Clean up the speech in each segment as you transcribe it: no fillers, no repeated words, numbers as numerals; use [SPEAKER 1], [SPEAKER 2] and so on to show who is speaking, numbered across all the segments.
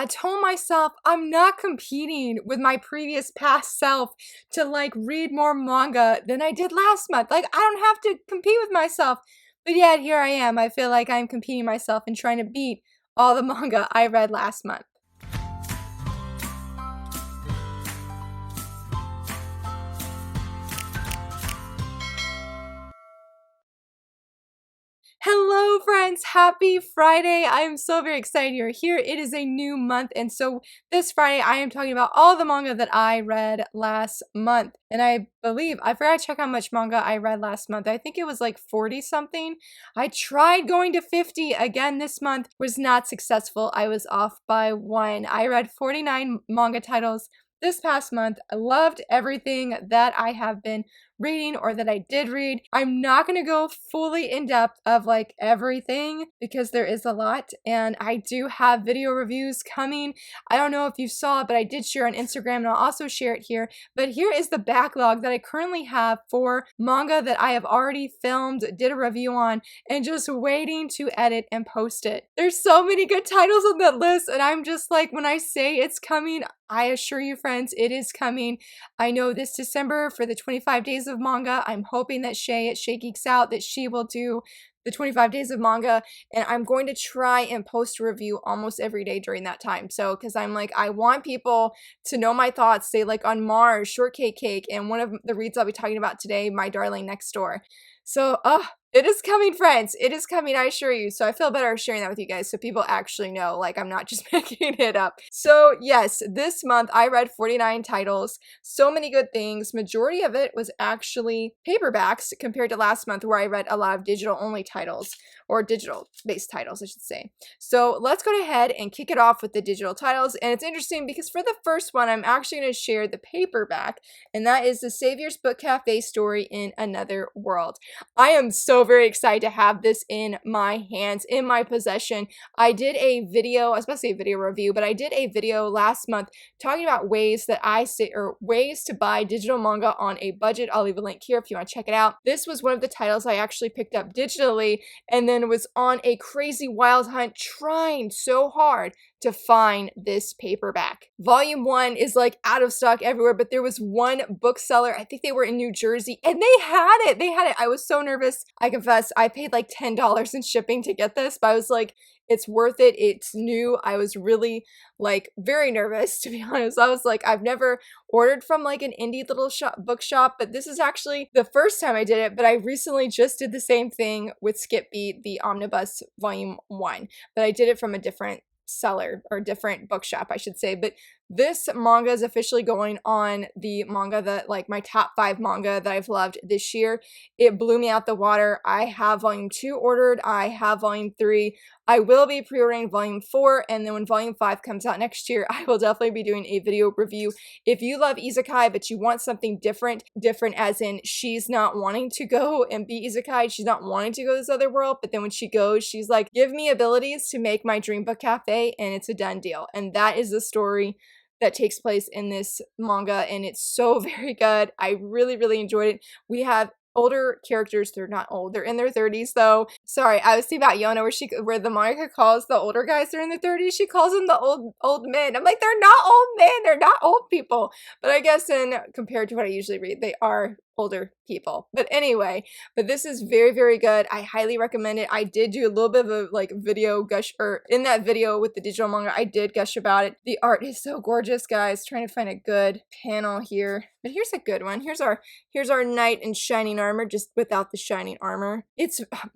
[SPEAKER 1] I told myself I'm not competing with my previous past self to like read more manga than I did last month. Like, I don't have to compete with myself. But yet here I am. I feel like I'm competing myself and trying to beat all the manga I read last month. Hello friends, happy Friday. I am so very excited you're here. It is a new month, and so this Friday I am talking about all the manga that I read last month. And I forgot to check how much manga I read last month. I think it was like 40 something. I tried going to 50 again this month, was not successful. I was off by 1. I read 49 manga titles this past month. I loved everything that I have been reading or that I did read. I'm not going to go fully in depth of like everything because there is a lot, and I do have video reviews coming. I don't know if you saw it, but I did share on Instagram, and I'll also share it here. But here is the backlog that I currently have for manga that I have already filmed, did a review on, and just waiting to edit and post it. There's so many good titles on that list, and I'm just like, when I say it's coming, I assure you friends, it is coming. I know this December for the 25 days of manga, I'm hoping that Shay at Shay Geeks Out, that she will do the 25 days of manga, and I'm going to try and post a review almost every day during that time. So, because I'm like, I want people to know my thoughts, say like on Mars, Shortcake Cake, and one of the reads I'll be talking about today, My Darling Next Door. So, it is coming, friends. It is coming, I assure you. So I feel better sharing that with you guys so people actually know, like, I'm not just making it up. So yes, this month I read 49 titles. So many good things. Majority of it was actually paperbacks compared to last month where I read a lot of digital-only titles, or digital-based titles, I should say. So let's go ahead and kick it off with the digital titles. And it's interesting because for the first one, I'm actually going to share the paperback, and that is the Savior's Book Cafe story in Another World. I am so very excited to have this in my hands, in my possession. I did a video, I was supposed to say a video review, but I did a video last month talking about ways that ways to buy digital manga on a budget. I'll leave a link here if you want to check it out. This was one of the titles I actually picked up digitally and then was on a crazy wild hunt trying so hard to find this paperback. Volume 1 is like out of stock everywhere, but there was one bookseller, I think they were in New Jersey, and they had it. I was so nervous. I confess, I paid like $10 in shipping to get this, but I was like, it's worth it. It's new. I was really like very nervous, to be honest. I was like, I've never ordered from like an indie little bookshop, but this is actually the first time I did it. But I recently just did the same thing with Skip Beat, the Omnibus Volume 1, but I did it from a different seller, or different bookshop, I should say. But this manga is officially going on the manga that, like, my top 5 manga that I've loved this year. It blew me out the water. I have Volume 2 ordered. I have Volume 3. I will be pre-ordering Volume 4, and then when Volume 5 comes out next year, I will definitely be doing a video review. If you love isekai, but you want something different as in she's not wanting to go and be isekai, she's not wanting to go to this other world, but then when she goes, she's like, give me abilities to make my dream book cafe, and it's a done deal. And that is the story that takes place in this manga, and it's so very good. I really, really enjoyed it. We have older characters. They're not old. They're in their 30s though. Sorry, I was thinking about Yona where the manga calls the older guys they're in their 30s. She calls them the old men. I'm like, they're not old men. They're not old people. But I guess compared to what I usually read, they are older people. But anyway, this is very, very good. I highly recommend it. I did do a little bit of a like video gush, or in that video with the digital manga, I did gush about it. The art is so gorgeous, guys. Trying to find a good panel here. But here's a good one. Here's our knight in shining armor, just without the shining armor.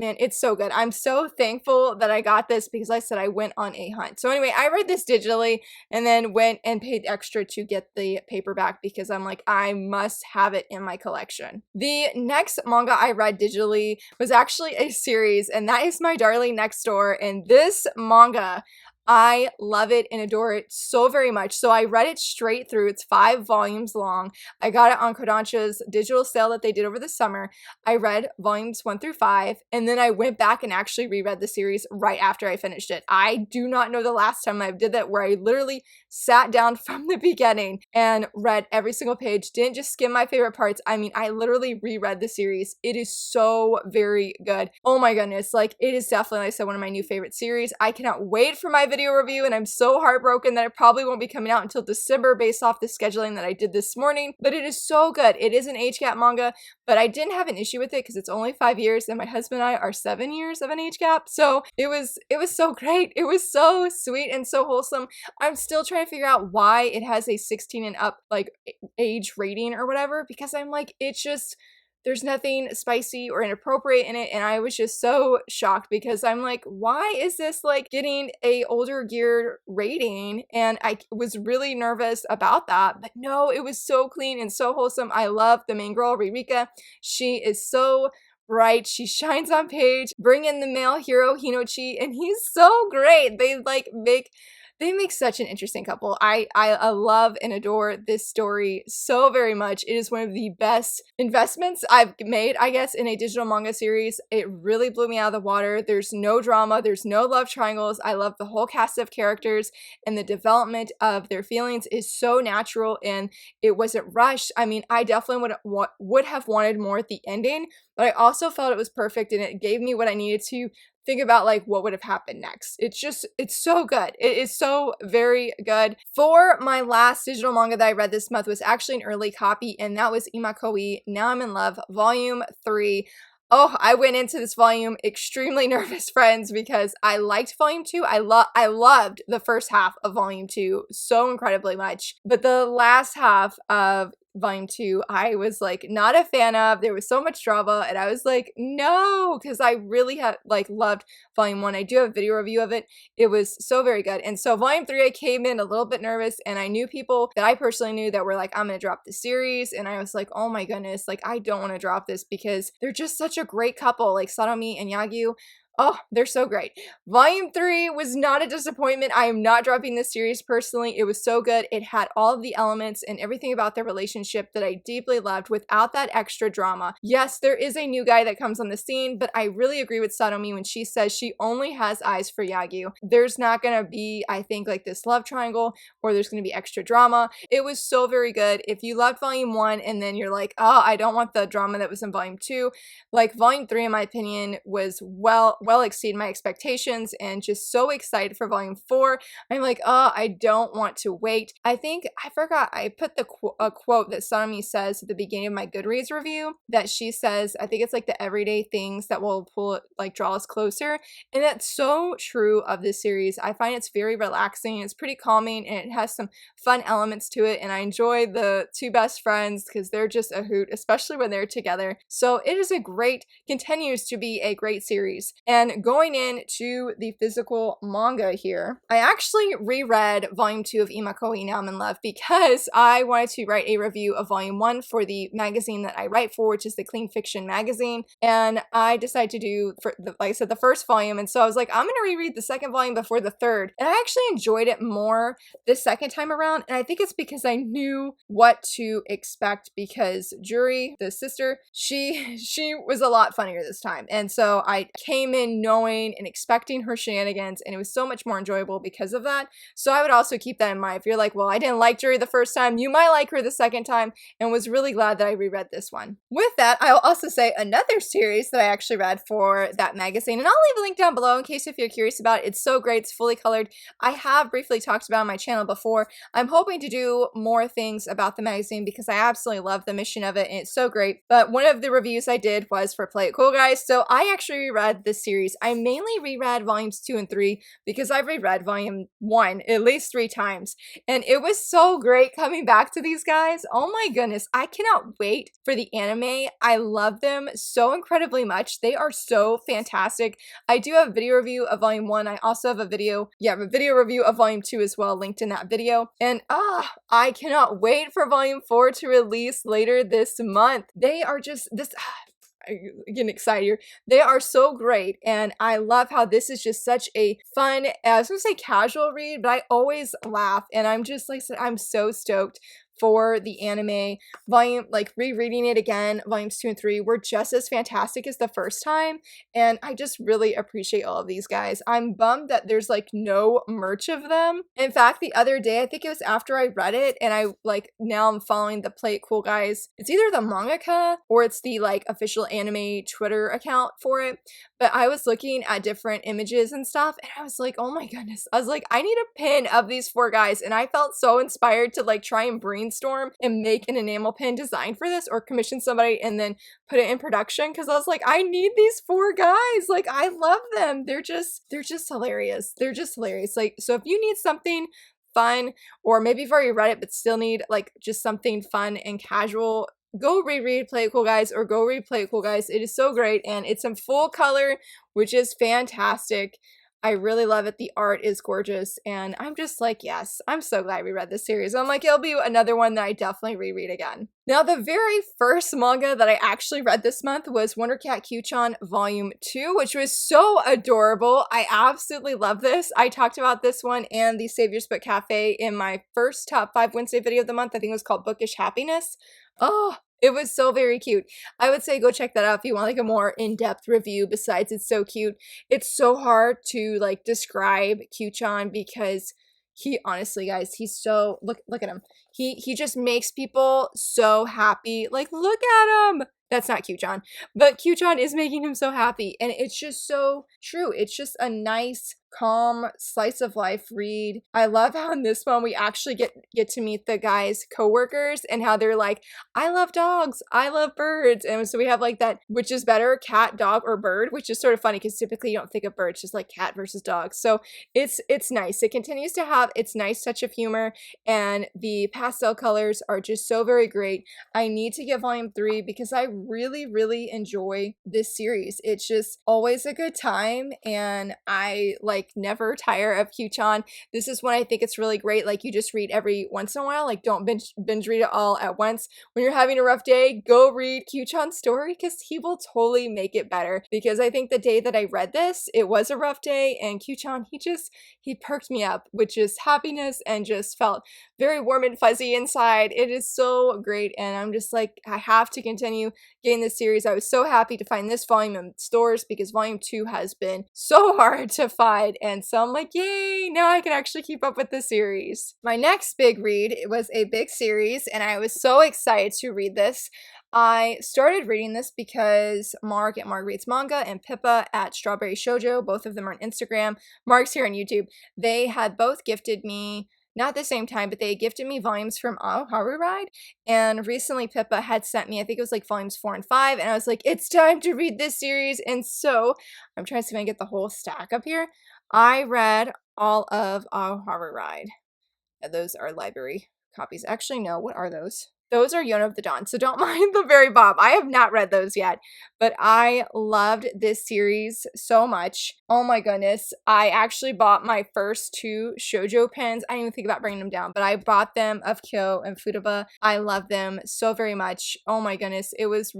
[SPEAKER 1] Man, it's so good. I'm so thankful that I got this because like I said I went on a hunt. So anyway, I read this digitally and then went and paid extra to get the paperback because I'm like, I must have it in my collection. The next manga I read digitally was actually a series, and that is My Darling Next Door. And this manga, I love it and adore it so very much. So I read it straight through. It's 5 volumes long. I got it on Kodansha's digital sale that they did over the summer. I read volumes 1 through 5, and then I went back and actually reread the series right after I finished it. I do not know the last time I did that, where I literally sat down from the beginning and read every single page. Didn't just skim my favorite parts. I mean, I literally reread the series. It is so very good. Oh my goodness. Like, it is definitely, like I said, one of my new favorite series. I cannot wait for my video video review, and I'm so heartbroken that it probably won't be coming out until December based off the scheduling that I did this morning, but it is so good. It is an age gap manga, but I didn't have an issue with it because it's only 5 years and my husband and I are 7 years of an age gap. So it was so great. It was so sweet and so wholesome. I'm still trying to figure out why it has a 16 and up like age rating or whatever, because I'm like, it's just, there's nothing spicy or inappropriate in it, and I was just so shocked because I'm like, why is this like getting a older geared rating? And I was really nervous about that, but no, it was so clean and so wholesome. I love the main girl, Ririka. She is so bright. She shines on page. Bring in the male hero, Hinochi, and he's so great. They make such an interesting couple. I love and adore this story so very much. It is one of the best investments I've made, I guess, in a digital manga series. It really blew me out of the water. There's no drama. There's no love triangles. I love the whole cast of characters, and the development of their feelings is so natural, and it wasn't rushed. I mean, I definitely would have wanted more at the ending, but I also felt it was perfect, and it gave me what I needed to think about, like what would have happened next. It's so good. It is so very good. For my last digital manga that I read this month was actually an early copy, and that was Imakoi Now I'm in Love Volume 3. Oh, I went into this volume extremely nervous, friends, because I liked Volume 2. I loved the first half of Volume 2 so incredibly much, but the last half of Volume 2, I was like not a fan of. There was so much drama, and I was like, no, because I really have like loved Volume 1. I do have a video review of it. It was so very good. And so Volume 3, I came in a little bit nervous, and I knew people that I personally knew that were like, I'm gonna drop the series, and I was like, oh my goodness, like I don't want to drop this because they're just such a great couple, like Satomi and Yagyu. Oh, they're so great. Volume 3 was not a disappointment. I am not dropping this series personally. It was so good. It had all of the elements and everything about their relationship that I deeply loved without that extra drama. Yes, there is a new guy that comes on the scene, but I really agree with Satomi when she says she only has eyes for Yagyu. There's not gonna be, I think, like this love triangle, or there's gonna be extra drama. It was so very good. If you loved Volume 1 and then you're like, oh, I don't want the drama that was in Volume 2, like Volume 3, in my opinion, was well exceed my expectations, and just so excited for Volume 4. I'm like, oh, I don't want to wait. I think I forgot I put a quote that Satomi says at the beginning of my Goodreads review, that she says, I think it's like the everyday things that will draw us closer, and that's so true of this series. I find it's very relaxing, it's pretty calming, and it has some fun elements to it, and I enjoy the two best friends because they're just a hoot, especially when they're together. So it is continues to be a great series. And going into the physical manga here, I actually reread Volume 2 of Imakoi Now I'm in Love because I wanted to write a review of Volume 1 for the magazine that I write for, which is the Clean Fiction magazine, and I decided to do, like I said, the first volume, and so I was like, I'm gonna reread the second volume before the third, and I actually enjoyed it more the second time around, and I think it's because I knew what to expect, because Juri, the sister, she was a lot funnier this time, and so I came in knowing and expecting her shenanigans, and it was so much more enjoyable because of that. So I would also keep that in mind. If you're like, well, I didn't like Juri the first time, you might like her the second time, and was really glad that I reread this one. With that, I'll also say another series that I actually read for that magazine, and I'll leave a link down below in case if you're curious about it. It's so great. It's fully colored. I have briefly talked about it on my channel before. I'm hoping to do more things about the magazine because I absolutely love the mission of it, and it's so great. But one of the reviews I did was for Play It Cool Guys, so I actually reread this series. I mainly reread Volumes 2 and 3 because I've reread Volume 1 at least 3 times, and it was so great coming back to these guys. Oh my goodness, I cannot wait for the anime. I love them so incredibly much. They are so fantastic. I do have a video review of Volume 1. I also have a video review of Volume 2 as well, linked in that video. And I cannot wait for Volume 4 to release later this month. They are just getting excited here. They are so great, and I love how this is just such a fun, I was gonna say casual read, but I always laugh, and I'm just like, I'm so stoked for the anime. Rereading it again, volumes 2 and 3 were just as fantastic as the first time, and I just really appreciate all of these guys. I'm bummed that there's like no merch of them. In fact, the other day, I think it was after I read it, and now I'm following the Play It Cool guys. It's either the mangaka or it's the like official anime Twitter account for it. But I was looking at different images and stuff, and I was like, oh my goodness. I was like, I need a pin of these 4 guys, and I felt so inspired to like try and brainstorm and make an enamel pin design for this, or commission somebody and then put it in production, because I was like, I need these 4 guys. Like, I love them. They're just hilarious. They're just hilarious. Like, so if you need something fun, or maybe you've already read it but still need like just something fun and casual, go reread Play It Cool Guys, or go read Play It Cool Guys. It is so great, and it's in full color, which is fantastic. I really love it. The art is gorgeous, and I'm just like, yes, I'm so glad we read this series. I'm like, it'll be another one that I definitely reread again. Now, the very first manga that I actually read this month was Wonder Cat Q-chan Volume 2, which was so adorable. I absolutely love this. I talked about this one and the Savior's Book Cafe in my first Top 5 Wednesday video of the month. I think it was called Bookish Happiness. Oh, it was so very cute. I would say go check that out if you want like a more in-depth review. Besides, it's so cute. It's so hard to like describe Q-chan because he honestly, guys, he's so look at him. He just makes people so happy. Like, look at him. That's not Q-chan, but Q-chan is making him so happy, and it's just so true. It's just a nice, calm slice of life read. I love how in this one we actually get to meet the guys' coworkers and how they're like, I love dogs, I love birds, and so we have like that, which is better, cat, dog, or bird, which is sort of funny because typically you don't think of birds, just like cat versus dog. So it's nice. It continues to have its nice touch of humor, and the pastel colors are just so very great. I need to get volume 3 because I really enjoy this series. It's just always a good time, and I like never tire of Q-chan. This is when I think it's really great. Like, you just read every once in a while. Like, don't binge read it all at once. When you're having a rough day, go read Q-chan's story because he will totally make it better. Because I think the day that I read this, it was a rough day, and Q-chan, he perked me up with just happiness and just felt very warm and fuzzy inside. It is so great, and I'm just like, I have to continue getting this series. I was so happy to find this volume in stores because volume 2 has been so hard to find, and so I'm like, yay, now I can actually keep up with the series. My next big read, it was a big series, and I was so excited to read this. I started reading this because Mark at Mark Reads Manga and Pippa at Strawberry Shoujo, both of them are on Instagram, Mark's here on YouTube, they had both gifted me, not at the same time, but they gifted me volumes from Haru Ride, and recently Pippa had sent me, I think it was like volumes 4 and 5, and I was like, it's time to read this series, and so I'm trying to see if I can get the whole stack up here. I read all of Haru Ride. Those are library copies. Actually, no, what are those? Those are Yona of the Dawn, so don't mind the very bottom. I have not read those yet, but I loved this series so much. Oh my goodness. I actually bought my first 2 shoujo pens. I didn't even think about bringing them down, but I bought them of Kyo and Futaba. I love them so very much. Oh my goodness. It was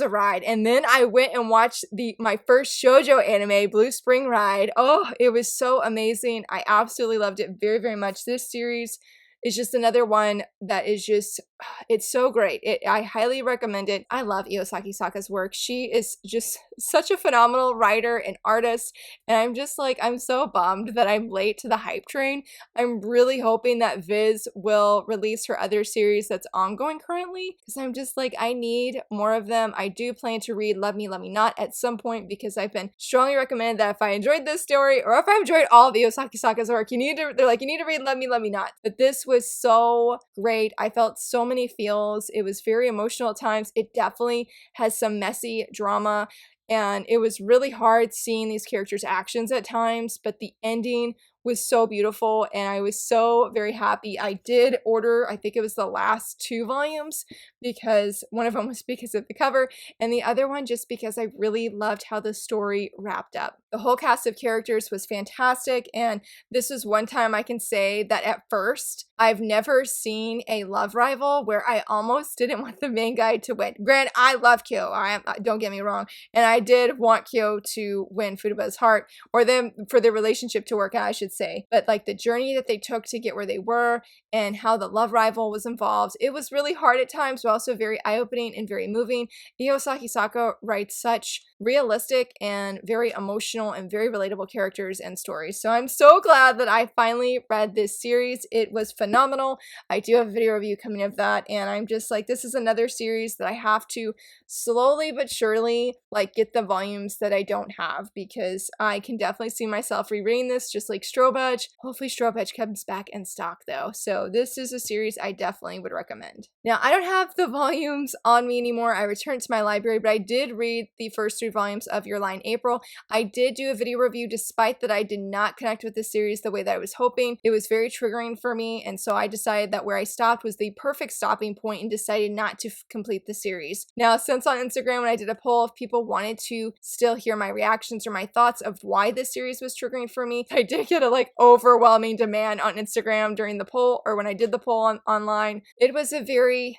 [SPEAKER 1] a ride. And then I went and watched my first shoujo anime, Blue Spring Ride. Oh, it was so amazing. I absolutely loved it very, very much. This series is just another one that is just, it's so great. I highly recommend it. I love Iosaki Saka's work. She is just such a phenomenal writer and artist, and I'm just like, I'm so bummed that I'm late to the hype train. I'm really hoping that Viz will release her other series that's ongoing currently, because I'm just like, I need more of them. I do plan to read Love Me, Love Me Not at some point, because I've been strongly recommended that if I enjoyed this story, or if I enjoyed all of Iosaki Saka's work, they're like, you need to read Love Me, Love Me Not. But this was so great. I felt so many feels. It was very emotional at times. It definitely has some messy drama, and it was really hard seeing these characters' actions at times, but the ending was so beautiful, and I was so very happy. I did order, I think it was the last 2 volumes, because one of them was because of the cover, and the other one just because I really loved how the story wrapped up. The whole cast of characters was fantastic, and this is one time I can say that at first, I've never seen a love rival where I almost didn't want the main guy to win. Granted, I love Kyo, don't get me wrong, and I did want Kyo to win Futaba's heart, or them for their relationship to work out, I should say, but like the journey that they took to get where they were and how the love rival was involved. It was really hard at times, but also very eye-opening and very moving. Io Sakisaka writes such realistic and very emotional and very relatable characters and stories. So I'm so glad that I finally read this series. It was phenomenal. I do have a video review coming of that, and I'm just like, this is another series that I have to slowly but surely like get the volumes that I don't have, because I can definitely see myself rereading this just like Strobe Edge. Hopefully Strobe Edge comes back in stock though. So this is a series I definitely would recommend. Now, I don't have the volumes on me anymore. I returned to my library, but I did read the first 3 volumes of Your Lie in April. I did do a video review despite that I did not connect with this series the way that I was hoping. It was very triggering for me, and so I decided that where I stopped was the perfect stopping point and decided not to complete the series. Now, since on Instagram when I did a poll if people wanted to still hear my reactions or my thoughts of why this series was triggering for me, I did get a like overwhelming demand on Instagram during the poll, or when I did the poll online. It was a very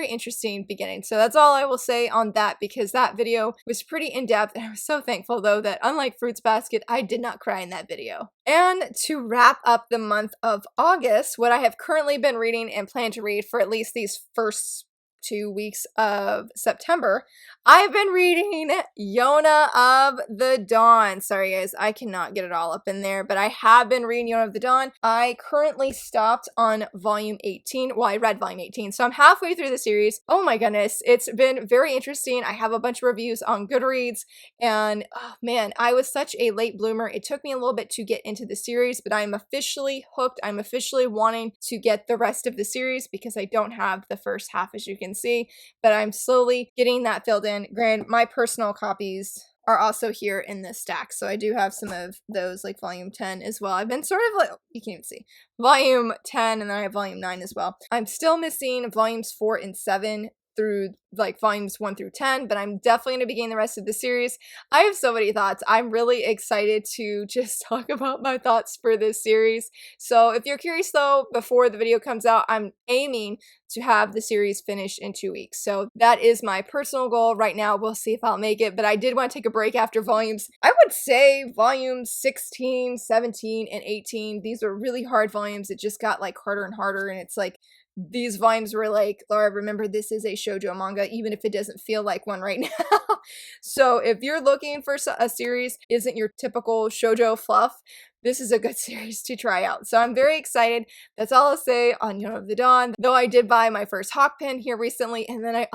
[SPEAKER 1] interesting beginning. So that's all I will say on that, because that video was pretty in-depth, and I was so thankful though that unlike Fruits Basket, I did not cry in that video. And to wrap up the month of August, what I have currently been reading and plan to read for at least these first 2 weeks of September, I've been reading Yona of the Dawn. Sorry guys, I cannot get it all up in there, but I have been reading Yona of the Dawn. I currently stopped on volume 18. Well, I read volume 18, so I'm halfway through the series. Oh my goodness, it's been very interesting. I have a bunch of reviews on Goodreads, and oh man, I was such a late bloomer. It took me a little bit to get into the series, but I'm officially hooked. I'm officially wanting to get the rest of the series because I don't have the first half, as you can see, but I'm slowly getting that filled in. Granted, my personal copies are also here in this stack, so I do have some of those, like volume 10 as well. I've been sort of like, you can't even see, volume 10, and then I have volume 9 as well. I'm still missing volumes 4 and 7 through like volumes 1 through 10, but I'm definitely going to be getting the rest of the series. I have so many thoughts. I'm really excited to just talk about my thoughts for this series. So if you're curious though, before the video comes out, I'm aiming to have the series finished in 2 weeks. So that is my personal goal right now. We'll see if I'll make it, but I did want to take a break after volumes, I would say volumes 16, 17, and 18. These were really hard volumes. It just got like harder and harder, and it's like these volumes were like, Laura, remember this is a shoujo manga, even if it doesn't feel like one right now. So if you're looking for a series isn't your typical shoujo fluff, this is a good series to try out. So I'm very excited. That's all I'll say on Yona of the Dawn. Though I did buy my first hawk pin here recently, and then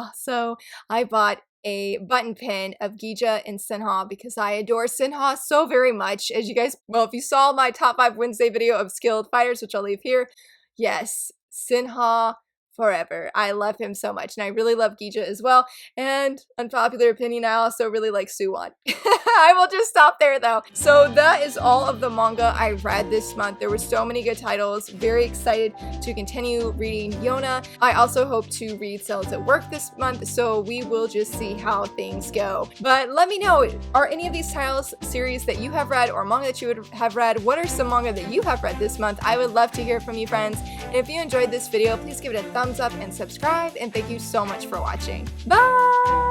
[SPEAKER 1] I bought a button pin of Gija and Senha because I adore Senha so very much. As you guys, well, if you saw my top 5 Wednesday video of skilled fighters, which I'll leave here, yes, Senha forever. I love him so much, and I really love Gija as well. And unpopular opinion, I also really like Suwon. I will just stop there though. So that is all of the manga I read this month. There were so many good titles. Very excited to continue reading Yona. I also hope to read Cells at Work this month, so we will just see how things go. But let me know, are any of these titles series that you have read or manga that you would have read? What are some manga that you have read this month? I would love to hear from you, friends. And if you enjoyed this video, please give it a thumbs up and subscribe, and thank you so much for watching. Bye!